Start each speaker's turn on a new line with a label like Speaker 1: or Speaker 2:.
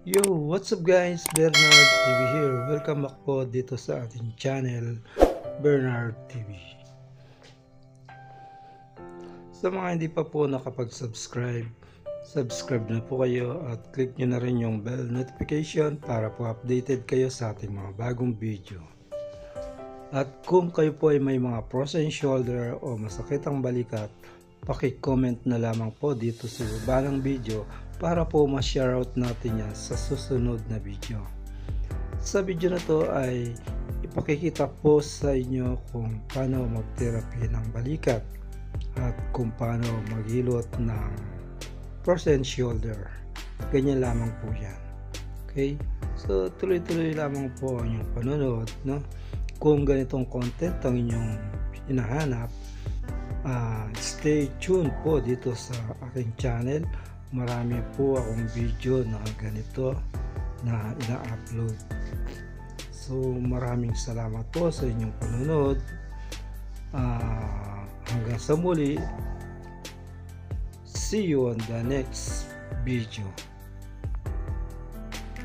Speaker 1: Yo, what's up guys? Bernard TV here. Welcome back po dito sa ating channel, Bernard TV. Sa mga hindi pa po nakapag-subscribe, subscribe na po kayo at click nyo na rin yung bell notification para po updated kayo sa ating mga bagong video. At kung kayo po ay may mga frozen shoulder o masakit ang balikat, paki-comment na lamang po dito sa baba ng video para po ma-shoutout natin yan sa susunod na video. Sa video na to ay ipakikita po sa inyo kung paano mag-therapy ng balikat at kung paano maghilot ng frozen shoulder. Ganyan lamang po yan. Okay? So tuloy-tuloy lamang po ang inyong panonood, no? Kung ganitong content ang inyong hinahanap, stay tuned po dito sa aking channel. Marami po akong video na ganito na ina-upload. So maraming salamat po sa inyong panonood. Hanggang sa muli, see you on the next video.